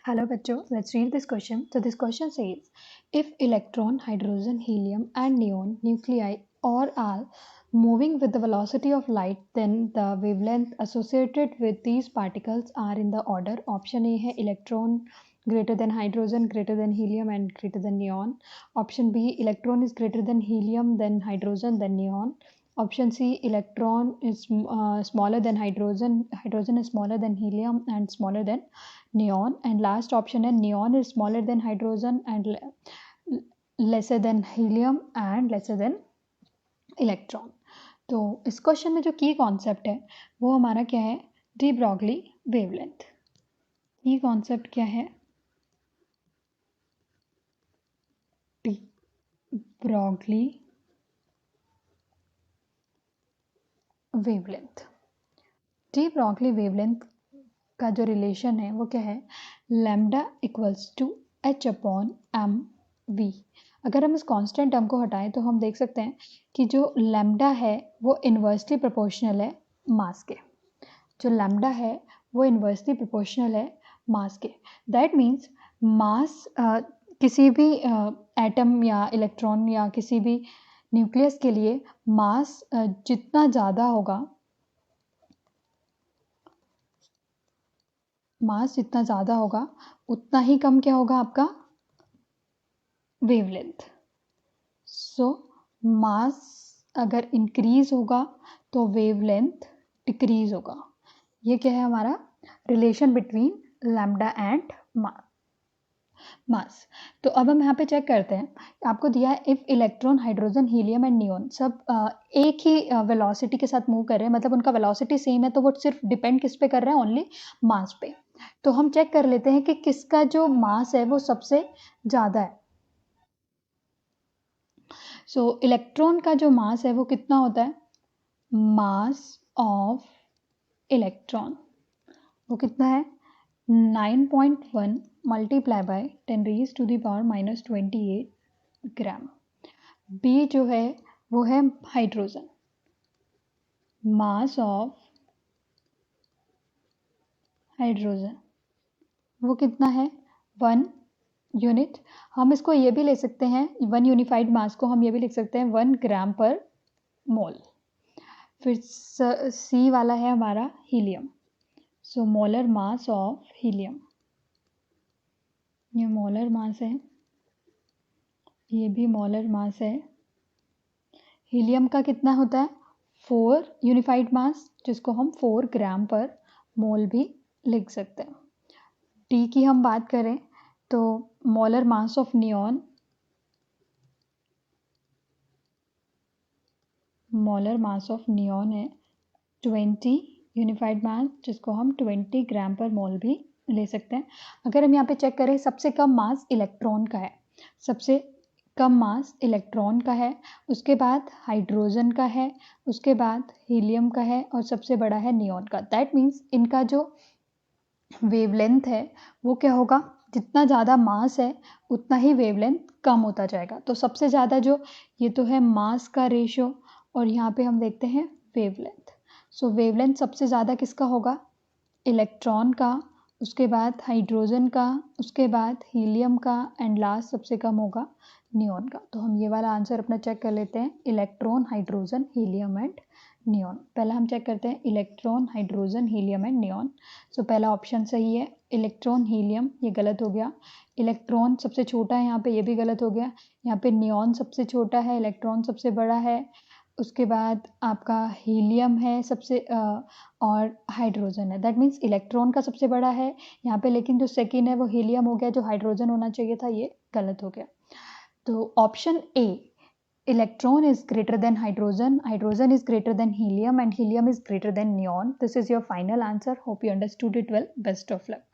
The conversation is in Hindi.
Hello बच्चों, let's read this question. So this question says, if electron, hydrogen, helium and neon nuclei all are moving with the velocity of light, then the wavelength associated with these particles are in the order. Option A है electron greater than hydrogen, greater than helium and greater than neon. Option B, electron is greater than helium, then hydrogen, then neon. Option C, electron is smaller than hydrogen, hydrogen is smaller than helium and smaller than neon. And last option है neon is smaller than hydrogen and lesser than helium and lesser than electron. तो इस क्वेश्चन में जो की कॉन्सेप्ट है वो हमारा क्या है, डी ब्रॉगली वेवलेंथ. की कॉन्सेप्ट क्या है, de Broglie wavelength. De Broglie wavelength का जो रिलेशन है वो क्या है, lambda equals to h upon m v. अगर हम इस कांस्टेंट टर्म को हटाएं तो हम देख सकते हैं कि जो लैम्डा है वो इन्वर्सली प्रोपोर्शनल है मास के. जो लैम्डा है वो इन्वर्सली प्रोपोर्शनल है मास के. दैट मीन्स मास किसी भी एटम या इलेक्ट्रॉन या किसी भी न्यूक्लियस के लिए मास जितना ज़्यादा होगा, मास जितना ज़्यादा होगा उतना ही कम क्या होगा आपका वेवलेंथ. सो मास अगर इंक्रीज होगा तो वेवलेंथ डिक्रीज होगा. ये क्या है हमारा relation between lambda and mass. तो अब हम यहाँ पे चेक करते हैं, आपको दिया है if electron, hydrogen, helium and neon सब एक ही वेलोसिटी के साथ मूव कर रहे हैं, मतलब उनका वेलोसिटी सेम है, तो वो सिर्फ डिपेंड किस पे कर रहे हैं, ओनली मास पे. तो हम चेक कर लेते हैं कि किसका जो मास है वो सबसे ज़्यादा है. सो इलेक्ट्रॉन का जो मास है वो कितना होता है, मास ऑफ इलेक्ट्रॉन वो कितना है 9.1 multiply by 10 raise to the power -28 gram. B जो है वो है हाइड्रोजन, मास ऑफ हाइड्रोजन वो कितना है 1 यूनिट. हम इसको ये भी ले सकते हैं, 1 यूनिफाइड मास को हम ये भी लिख सकते हैं 1 ग्राम पर मोल. फिर सी वाला है हमारा helium. So molar mass of helium, ये मोलर मास है, ये भी मोलर मास है. हीलियम का कितना होता है 4 यूनिफाइड मास, जिसको हम 4 ग्राम पर मोल भी लिख सकते हैं. टी की हम बात करें तो molar mass of neon, molar mass of neon है 20 यूनिफाइड मास, जिसको हम 20 ग्राम पर मोल भी ले सकते हैं. अगर हम यहाँ पे चेक करें, सबसे कम मास इलेक्ट्रॉन का है, सबसे कम मास इलेक्ट्रॉन का है, उसके बाद हाइड्रोजन का है, उसके बाद हीलियम का है और सबसे बड़ा है नियॉन का. दैट मीन्स इनका जो वेवलेंथ है वो क्या होगा, जितना ज़्यादा मास है उतना ही वेवलेंथ कम होता जाएगा. तो सबसे ज़्यादा जो ये तो है मास का रेशो और यहाँ पे हम देखते हैं वेवलेंथ. सो वेवलेंथ सबसे ज़्यादा किसका होगा, इलेक्ट्रॉन का, उसके बाद हाइड्रोजन का, उसके बाद हीलियम का एंड लास्ट सबसे कम होगा नियॉन का. तो हम ये वाला आंसर अपना चेक कर लेते हैं, electron, hydrogen, helium and neon. पहला हम चेक करते हैं electron, hydrogen, helium and neon. So पहला ऑप्शन सही है, इलेक्ट्रॉन, हीलियम ये गलत हो गया. इलेक्ट्रॉन सबसे छोटा है यहाँ पे, ये भी गलत हो गया. यहाँ पे नियॉन सबसे छोटा है, इलेक्ट्रॉन सबसे बड़ा है, उसके बाद आपका हीलियम है सबसे और हाइड्रोजन है. दैट मीन्स इलेक्ट्रॉन का सबसे बड़ा है यहाँ पे, लेकिन जो सेकेंड है वो हीलियम हो गया, जो हाइड्रोजन होना चाहिए था ये गलत हो गया. तो option A, electron is greater than hydrogen, hydrogen is greater than helium and helium is greater than neon. This is your final answer. Hope you understood it well. Best of luck.